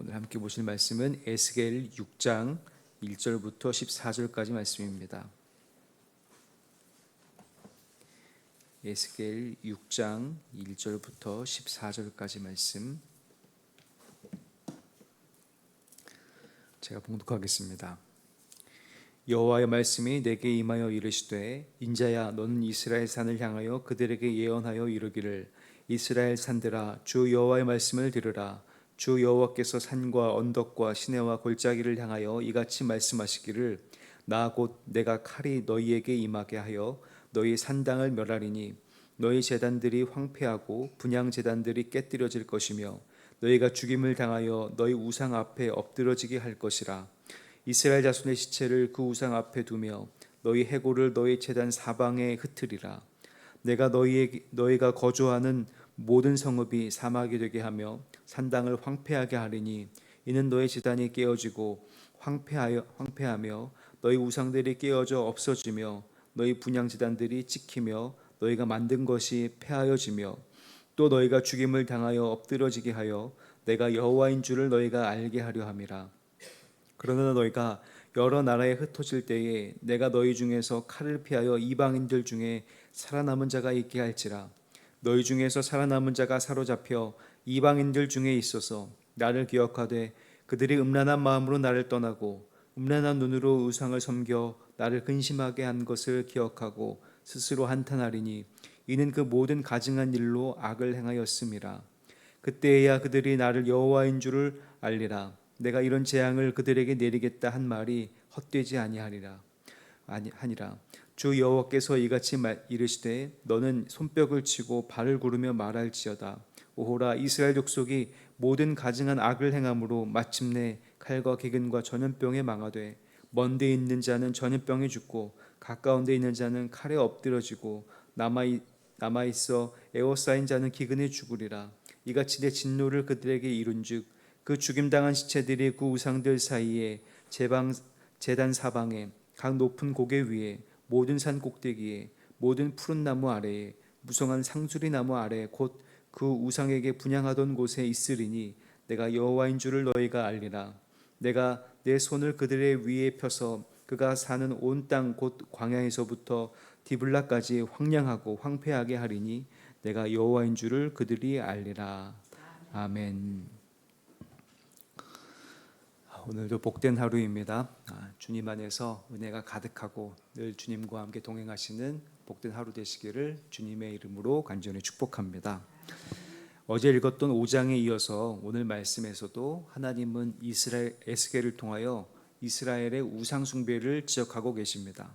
오늘 함께 보실 말씀은 에스겔 6장 1절부터 14절까지 말씀입니다. 에스겔 6장 1절부터 14절까지 말씀 제가 봉독하겠습니다. 여호와의 말씀이 내게 임하여 이르시되 인자야 너는 이스라엘 산을 향하여 그들에게 예언하여 이르기를 이스라엘 산들아 주 여호와의 말씀을 들으라. 주 여호와께서 산과 언덕과 시내와 골짜기를 향하여 이같이 말씀하시기를 나 곧 내가 칼이 너희에게 임하게 하여 너희 산당을 멸하리니 너희 제단들이 황폐하고 분향 제단들이 깨뜨려질 것이며 너희가 죽임을 당하여 너희 우상 앞에 엎드러지게 할 것이라. 이스라엘 자손의 시체를 그 우상 앞에 두며 너희 해골을 너희 제단 사방에 흩으리라. 내가 너희가 거주하는 모든 성읍이 사막이 되게 하며 산당을 황폐하게 하리니 이는 너희 제단이 깨어지고 황폐하며 너희 우상들이 깨어져 없어지며 너희 분향 제단들이 찍히며 너희가 만든 것이 폐하여지며 또 너희가 죽임을 당하여 엎드러지게 하여 내가 여호와인 줄을 너희가 알게 하려 함이라. 그러나 너희가 여러 나라에 흩어질 때에 내가 너희 중에서 칼을 피하여 이방인들 중에 살아남은 자가 있게 할지라. 너희 중에서 살아남은 자가 사로잡혀 이방인들 중에 있어서 나를 기억하되 그들이 음란한 마음으로 나를 떠나고 음란한 눈으로 우상을 섬겨 나를 근심하게 한 것을 기억하고 스스로 한탄하리니 이는 그 모든 가증한 일로 악을 행하였음이라. 그때에야 그들이 나를 여호와인 줄을 알리라. 내가 이런 재앙을 그들에게 내리겠다 한 말이 헛되지 아니하니라. 주 여호와께서 이같이 이르시되 너는 손뼉을 치고 발을 구르며 말할지어다. 오호라 이스라엘 족속이 모든 가증한 악을 행함으로 마침내 칼과 기근과 전염병에 망하되 먼데 있는 자는 전염병에 죽고 가까운 데 있는 자는 칼에 엎드러지고 남아있어 에워싸인 자는 기근에 죽으리라. 이같이 내 진노를 그들에게 이룬즉 그 죽임당한 시체들이 그 우상들 사이에 제단 사방에 각 높은 고개 위에 모든 산 꼭대기에 모든 푸른 나무 아래에 무성한 상수리 나무 아래 곧 그 우상에게 분향하던 곳에 있으리니 내가 여호와인 줄을 너희가 알리라. 내가 내 손을 그들의 위에 펴서 그가 사는 온 땅 곧 광야에서부터 디블라까지 황량하고 황폐하게 하리니 내가 여호와인 줄을 그들이 알리라. 아멘. 오늘도 복된 하루입니다. 주님 안에서 은혜가 가득하고 늘 주님과 함께 동행하시는 복된 하루 되시기를 주님의 이름으로 간절히 축복합니다. 어제 읽었던 5장에 이어서 오늘 말씀에서도 하나님은 에스겔을 통하여 이스라엘의 우상 숭배를 지적하고 계십니다.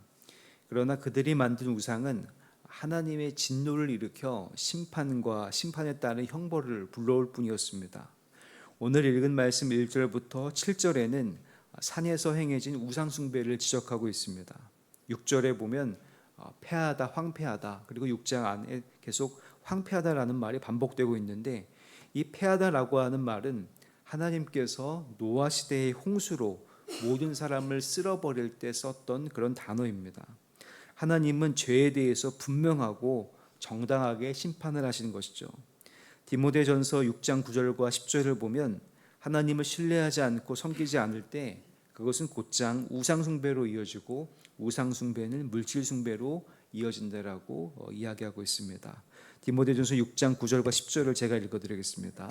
그러나 그들이 만든 우상은 하나님의 진노를 일으켜 심판에 따른 형벌을 불러올 뿐이었습니다. 오늘 읽은 말씀 1절부터 7절에는 산에서 행해진 우상 숭배를 지적하고 있습니다. 6절에 보면 폐하다, 황폐하다, 그리고 6장 안에 계속 황폐하다라는 말이 반복되고 있는데 이 폐하다라고 하는 말은 하나님께서 노아 시대의 홍수로 모든 사람을 쓸어버릴 때 썼던 그런 단어입니다. 하나님은 죄에 대해서 분명하고 정당하게 심판을 하시는 것이죠. 디모데전서 6장 9절과 10절을 보면 하나님을 신뢰하지 않고 섬기지 않을 때 그것은 곧장 우상숭배로 이어지고 우상숭배는 물질숭배로 이어진다라고 이야기하고 있습니다. 디모데전서 6장 9절과 10절을 제가 읽어드리겠습니다.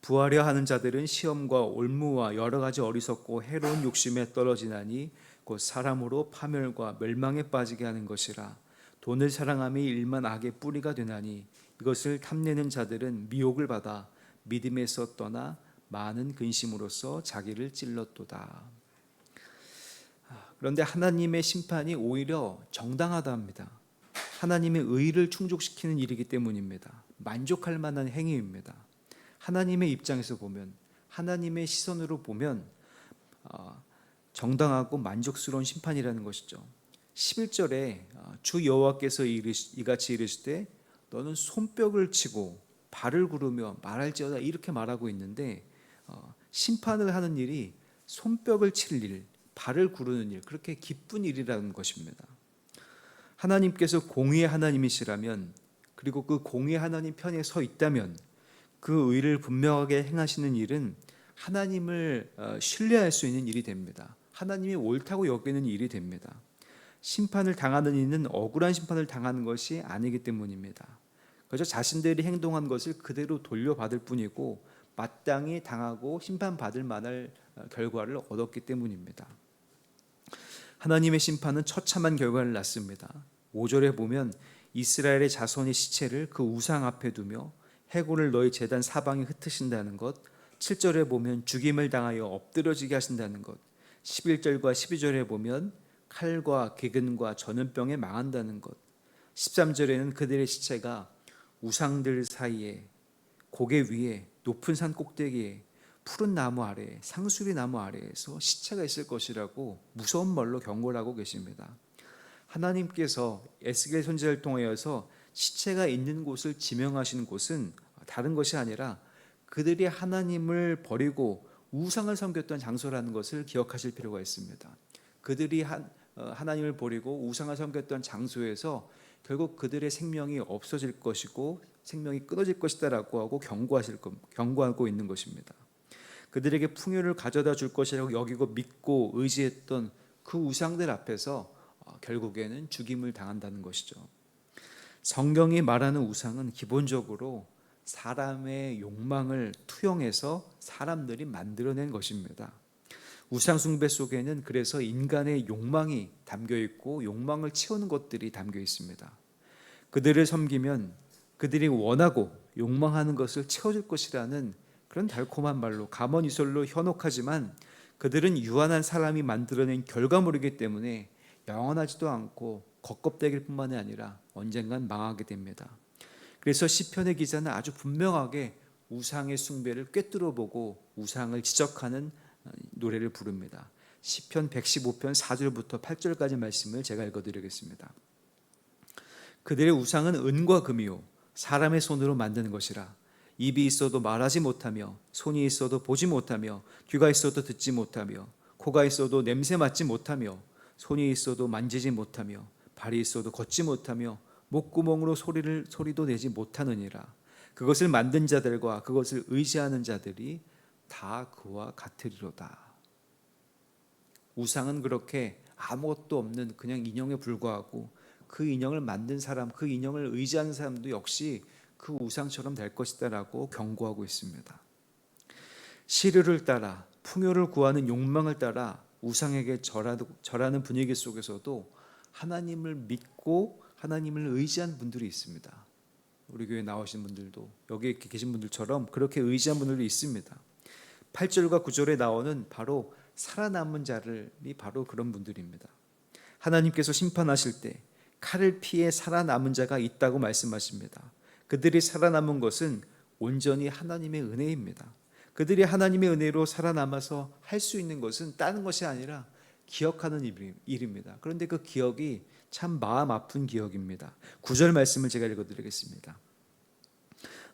부하려 하는 자들은 시험과 올무와 여러 가지 어리석고 해로운 욕심에 떨어지나니 곧 사람으로 파멸과 멸망에 빠지게 하는 것이라. 돈을 사랑함이 일만 악의 뿌리가 되나니 이것을 탐내는 자들은 미혹을 받아 믿음에서 떠나 많은 근심으로써 자기를 찔렀도다. 그런데 하나님의 심판이 오히려 정당하다 합니다. 하나님의 의를 충족시키는 일이기 때문입니다. 만족할 만한 행위입니다. 하나님의 입장에서 보면, 하나님의 시선으로 보면 정당하고 만족스러운 심판이라는 것이죠. 11절에 주 여호와께서 이같이 이르시되 너는 손뼉을 치고 발을 구르며 말할지어다 이렇게 말하고 있는데 심판을 하는 일이 손뼉을 칠 일, 발을 구르는 일, 그렇게 기쁜 일이라는 것입니다. 하나님께서 공의의 하나님이시라면, 그리고 그 공의의 하나님 편에 서 있다면 그 의를 분명하게 행하시는 일은 하나님을 신뢰할 수 있는 일이 됩니다. 하나님이 옳다고 여기는 일이 됩니다. 심판을 당하는 이는 억울한 심판을 당하는 것이 아니기 때문입니다. 그저 자신들이 행동한 것을 그대로 돌려받을 뿐이고 마땅히 당하고 심판받을 만할 결과를 얻었기 때문입니다. 하나님의 심판은 처참한 결과를 낳습니다. 5절에 보면 이스라엘의 자손의 시체를 그 우상 앞에 두며 해골을 너희 제단 사방에 흩으신다는 것, 7절에 보면 죽임을 당하여 엎드러지게 하신다는 것, 11절과 12절에 보면 칼과 기근과 전염병에 망한다는 것, 13절에는 그들의 시체가 우상들 사이에 고개 위에 높은 산 꼭대기에 푸른 나무 아래 상수리 나무 아래에서 시체가 있을 것이라고 무서운 말로 경고를 하고 계십니다. 하나님께서 에스겔 선지자를 통하여서 시체가 있는 곳을 지명하신 곳은 다른 것이 아니라 그들이 하나님을 버리고 우상을 섬겼던 장소라는 것을 기억하실 필요가 있습니다. 그들이 하나님을 버리고 우상을 섬겼던 장소에서 결국 그들의 생명이 없어질 것이고 생명이 끊어질 것이다라고 하고 경고하고 있는 것입니다. 그들에게 풍요를 가져다 줄 것이라고 여기고 믿고 의지했던 그 우상들 앞에서 결국에는 죽임을 당한다는 것이죠. 성경이 말하는 우상은 기본적으로 사람의 욕망을 투영해서 사람들이 만들어낸 것입니다. 우상 숭배 속에는 그래서 인간의 욕망이 담겨 있고 욕망을 채우는 것들이 담겨 있습니다. 그들을 섬기면 그들이 원하고 욕망하는 것을 채워줄 것이라는 그런 달콤한 말로 가모니솔로 현혹하지만 그들은 유한한 사람이 만들어낸 결과물이기 때문에 영원하지도 않고 겉껍데기일 뿐만이 아니라 언젠간 망하게 됩니다. 그래서 시편의 기자는 아주 분명하게 우상의 숭배를 꿰뚫어보고 우상을 지적하는 노래를 부릅니다. 시편 115편 4절부터 8절까지 말씀을 제가 읽어드리겠습니다. 그들의 우상은 은과 금이요 사람의 손으로 만드는 것이라. 입이 있어도 말하지 못하며 손이 있어도 보지 못하며 귀가 있어도 듣지 못하며 코가 있어도 냄새 맡지 못하며 손이 있어도 만지지 못하며 발이 있어도 걷지 못하며 목구멍으로 소리도 내지 못하느니라. 그것을 만든 자들과 그것을 의지하는 자들이 다 그와 같으리로다. 우상은 그렇게 아무것도 없는 그냥 인형에 불과하고 그 인형을 만든 사람, 그 인형을 의지하는 사람도 역시 그 우상처럼 될 것이다 라고 경고하고 있습니다. 시류를 따라 풍요를 구하는 욕망을 따라 우상에게 절하는 분위기 속에서도 하나님을 믿고 하나님을 의지한 분들이 있습니다. 우리 교회 나오신 분들도 여기 계신 분들처럼 그렇게 의지한 분들도 있습니다. 8절과 9절에 나오는 바로 살아남은 자들이 바로 그런 분들입니다. 하나님께서 심판하실 때 칼을 피해 살아남은 자가 있다고 말씀하십니다. 그들이 살아남은 것은 온전히 하나님의 은혜입니다. 그들이 하나님의 은혜로 살아남아서 할 수 있는 것은 다른 것이 아니라 기억하는 일입니다. 그런데 그 기억이 참 마음 아픈 기억입니다. 9절 말씀을 제가 읽어드리겠습니다.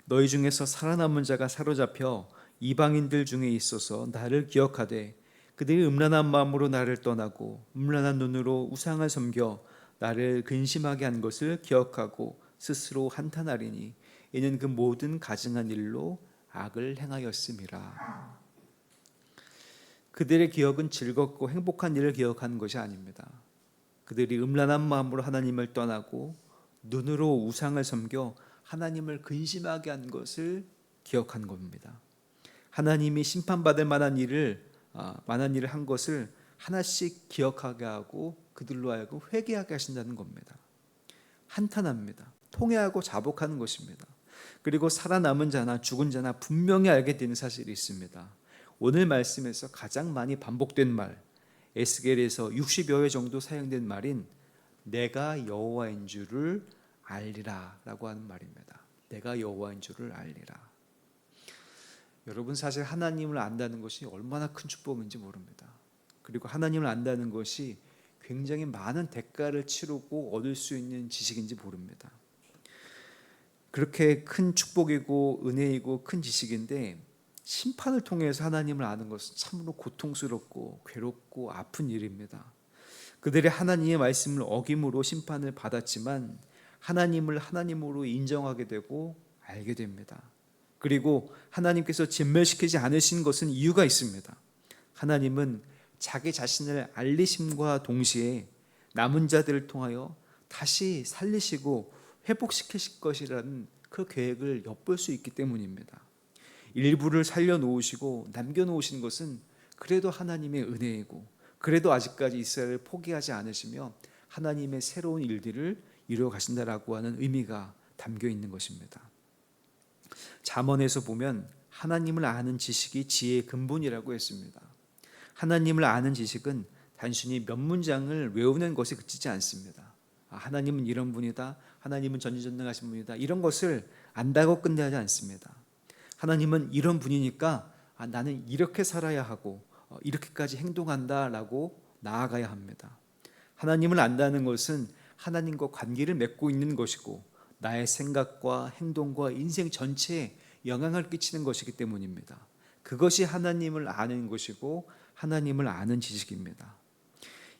너희 중에서 살아남은 자가 사로잡혀 이방인들 중에 있어서 나를 기억하되 그들이 음란한 마음으로 나를 떠나고 음란한 눈으로 우상을 섬겨 나를 근심하게 한 것을 기억하고 스스로 한탄하리니 이는 그 모든 가증한 일로 악을 행하였음이라. 그들의 기억은 즐겁고 행복한 일을 기억하는 것이 아닙니다. 그들이 음란한 마음으로 하나님을 떠나고 눈으로 우상을 섬겨 하나님을 근심하게 한 것을 기억한 겁니다. 하나님이 심판받을 만한 일을 한 것을 하나씩 기억하게 하고 그들로 하여금 회개하게 하신다는 겁니다. 한탄합니다. 통회하고 자복하는 것입니다. 그리고 살아남은 자나 죽은 자나 분명히 알게 되는 사실이 있습니다. 오늘 말씀에서 가장 많이 반복된 말, 에스겔에서 60여 회 정도 사용된 말인 내가 여호와인 줄을 알리라 라고 하는 말입니다. 내가 여호와인 줄을 알리라. 여러분, 사실 하나님을 안다는 것이 얼마나 큰 축복인지 모릅니다. 그리고 하나님을 안다는 것이 굉장히 많은 대가를 치르고 얻을 수 있는 지식인지 모릅니다. 그렇게 큰 축복이고 은혜이고 큰 지식인데 심판을 통해서 하나님을 아는 것은 참으로 고통스럽고 괴롭고 아픈 일입니다. 그들이 하나님의 말씀을 어김으로 심판을 받았지만 하나님을 하나님으로 인정하게 되고 알게 됩니다. 그리고 하나님께서 진멸시키지 않으신 것은 이유가 있습니다. 하나님은 자기 자신을 알리심과 동시에 남은 자들을 통하여 다시 살리시고 회복시키실 것이라는 그 계획을 엿볼 수 있기 때문입니다. 일부를 살려놓으시고 남겨놓으신 것은 그래도 하나님의 은혜이고, 그래도 아직까지 이스라엘을 포기하지 않으시며 하나님의 새로운 일들을 이루어 가신다라고 하는 의미가 담겨 있는 것입니다. 잠언에서 보면 하나님을 아는 지식이 지혜의 근본이라고 했습니다. 하나님을 아는 지식은 단순히 몇 문장을 외우는 것에 그치지 않습니다. 하나님은 이런 분이다, 하나님은 전지전능하신 분이다, 이런 것을 안다고 끝내지 않습니다. 하나님은 이런 분이니까 나는 이렇게 살아야 하고 이렇게까지 행동한다라고 나아가야 합니다. 하나님을 안다는 것은 하나님과 관계를 맺고 있는 것이고 나의 생각과 행동과 인생 전체에 영향을 끼치는 것이기 때문입니다. 그것이 하나님을 아는 것이고 하나님을 아는 지식입니다.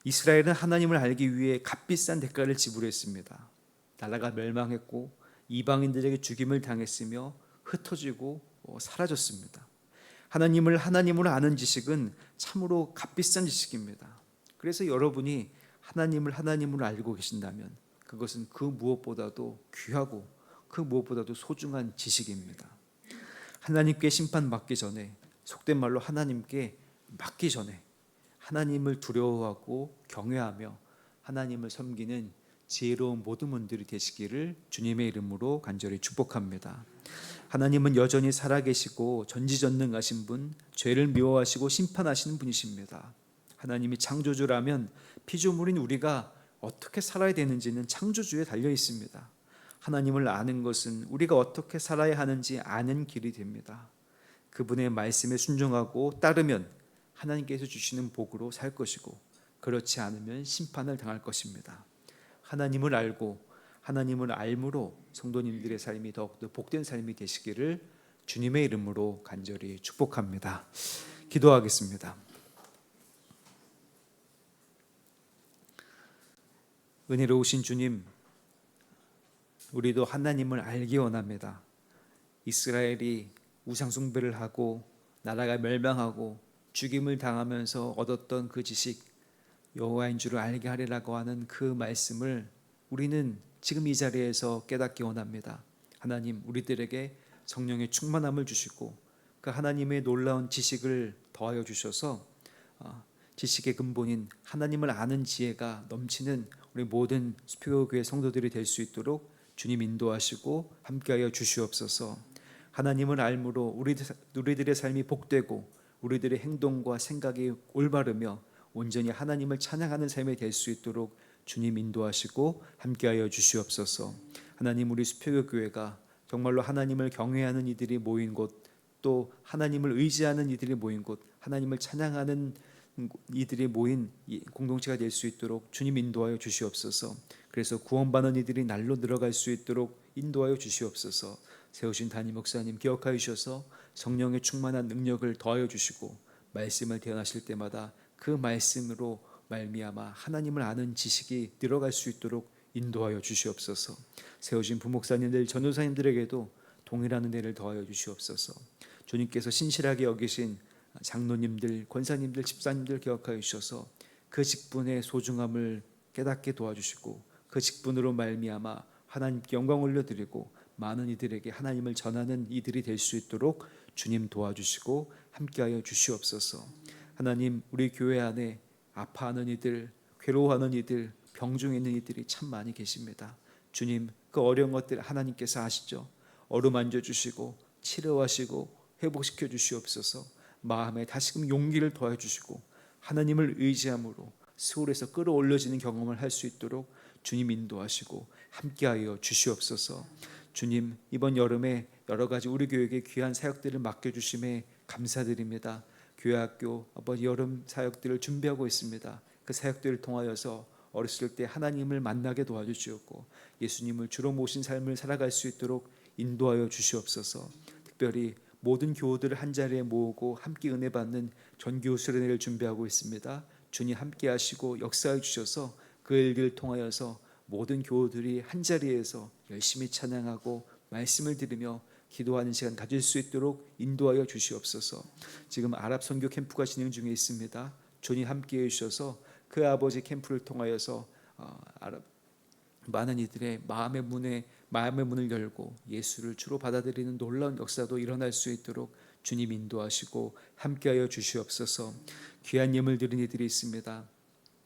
이스라엘은 하나님을 알기 위해 값비싼 대가를 지불했습니다. 나라가 멸망했고 이방인들에게 죽임을 당했으며 흩어지고 사라졌습니다. 하나님을 아는 지식은 참으로 값비싼 지식입니다. 그래서 여러분이 하나님을 알고 계신다면 그것은 그 무엇보다도 귀하고 그 무엇보다도 소중한 지식입니다. 하나님께 심판받기 전에, 속된 말로 하나님께 맡기 전에 하나님을 두려워하고 경외하며 하나님을 섬기는 지혜로운 모든 분들이 되시기를 주님의 이름으로 간절히 축복합니다. 하나님은 여전히 살아계시고 전지전능하신 분, 죄를 미워하시고 심판하시는 분이십니다. 하나님이 창조주라면 피조물인 우리가 어떻게 살아야 되는지는 창조주에 달려 있습니다. 하나님을 아는 것은 우리가 어떻게 살아야 하는지 아는 길이 됩니다. 그분의 말씀에 순종하고 따르면 하나님께서 주시는 복으로 살 것이고, 그렇지 않으면 심판을 당할 것입니다. 하나님을 알고 하나님을 알므로 성도님들의 삶이 더욱더 복된 삶이 되시기를 주님의 이름으로 간절히 축복합니다. 기도하겠습니다. 은혜로우신 주님, 우리도 하나님을 알기 원합니다. 이스라엘이 우상숭배를 하고 나라가 멸망하고 죽임을 당하면서 얻었던 그 지식, 여호와인 줄을 알게 하리라고 하는 그 말씀을 우리는 지금 이 자리에서 깨닫기 원합니다. 하나님, 우리들에게 성령의 충만함을 주시고 그 하나님의 놀라운 지식을 더하여 주셔서 지식의 근본인 하나님을 아는 지혜가 넘치는 우리 모든 수표교회 성도들이 될 수 있도록 주님 인도하시고 함께하여 주시옵소서. 하나님을 알므로 우리들의 삶이 복되고 우리들의 행동과 생각이 올바르며 온전히 하나님을 찬양하는 삶이 될 수 있도록 주님 인도하시고 함께하여 주시옵소서. 하나님, 우리 수표교회가 정말로 하나님을 경외하는 이들이 모인 곳, 또 하나님을 의지하는 이들이 모인 곳, 하나님을 찬양하는 이들이 모인 공동체가 될 수 있도록 주님 인도하여 주시옵소서. 그래서 구원받는 이들이 날로 늘어갈 수 있도록 인도하여 주시옵소서. 세우신 담임 목사님 기억하여 주셔서 성령의 충만한 능력을 더하여 주시고 말씀을 대언하실 때마다 그 말씀으로 말미암아 하나님을 아는 지식이 늘어갈 수 있도록 인도하여 주시옵소서. 세우신 부목사님들, 전도사님들에게도 동일한 은혜를 더하여 주시옵소서. 주님께서 신실하게 여기신 장로님들, 권사님들, 집사님들 기억하여 주셔서 그 직분의 소중함을 깨닫게 도와주시고 그 직분으로 말미암아 하나님께 영광 올려드리고 많은 이들에게 하나님을 전하는 이들이 될 수 있도록 주님 도와주시고 함께하여 주시옵소서. 하나님, 우리 교회 안에 아파하는 이들, 괴로워하는 이들, 병중에 있는 이들이 참 많이 계십니다. 주님, 그 어려운 것들 하나님께서 아시죠? 어루만져 주시고 치료하시고 회복시켜 주시옵소서. 마음에 다시금 용기를 더해 주시고 하나님을 의지함으로 수월에서 끌어올려지는 경험을 할 수 있도록 주님 인도하시고 함께하여 주시옵소서. 주님, 이번 여름에 여러 가지 우리 교회에게 귀한 사역들을 맡겨주심에 감사드립니다. 교회학교 아버지 여름 사역들을 준비하고 있습니다. 그 사역들을 통하여서 어렸을 때 하나님을 만나게 도와주시옵고 예수님을 주로 모신 삶을 살아갈 수 있도록 인도하여 주시옵소서. 특별히 모든 교우들을 한자리에 모으고 함께 은혜 받는 전교 수련회를 준비하고 있습니다. 주님 함께 하시고 역사해 주셔서 그 일을 통하여서 모든 교우들이 한자리에서 열심히 찬양하고 말씀을 들으며 기도하는 시간 가질 수 있도록 인도하여 주시옵소서. 지금 아랍 선교 캠프가 진행 중에 있습니다. 주님 함께해 주셔서 그 아버지 캠프를 통하여서 아랍 많은 이들의 마음의 문을 열고 예수를 주로 받아들이는 놀라운 역사도 일어날 수 있도록 주님 인도하시고 함께하여 주시옵소서. 귀한 예물 드린 이들이 있습니다.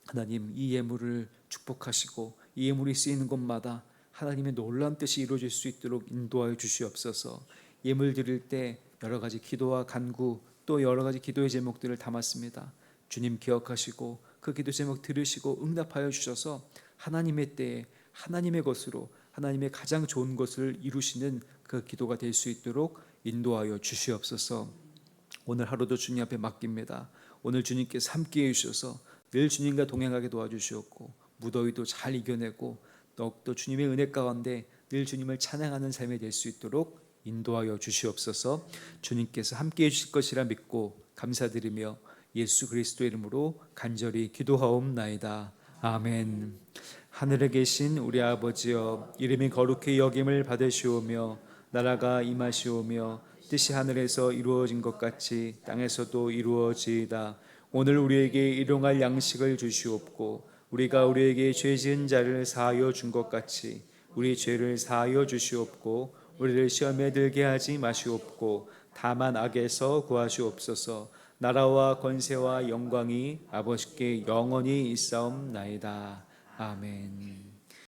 하나님, 이 예물을 축복하시고 이 예물이 쓰이는 곳마다 하나님의 놀라운 뜻이 이루어질 수 있도록 인도하여 주시옵소서. 예물 드릴 때 여러 가지 기도와 간구, 또 여러 가지 기도의 제목들을 담았습니다. 주님 기억하시고 그 기도 제목 들으시고 응답하여 주셔서 하나님의 때에 하나님의 것으로 하나님의 가장 좋은 것을 이루시는 그 기도가 될 수 있도록 인도하여 주시옵소서. 오늘 하루도 주님 앞에 맡깁니다. 오늘 주님께서 함께해 주셔서 늘 주님과 동행하게 도와주시옵고 무더위도 잘 이겨내고 더욱더 주님의 은혜 가운데 늘 주님을 찬양하는 삶이 될 수 있도록 인도하여 주시옵소서. 주님께서 함께해 주실 것이라 믿고 감사드리며 예수 그리스도의 이름으로 간절히 기도하옵나이다. 아멘. 하늘에 계신 우리 아버지여, 이름이 거룩히 여김을 받으시오며 나라가 임하시오며 뜻이 하늘에서 이루어진 것 같이 땅에서도 이루어지이다. 오늘 우리에게 일용할 양식을 주시옵고 우리가 우리에게 죄 지은 자를 사하여 준 것 같이 우리 죄를 사하여 주시옵고 우리를 시험에 들게 하지 마시옵고 다만 악에서 구하시옵소서. 나라와 권세와 영광이 아버지께 영원히 있사옵나이다. 아멘.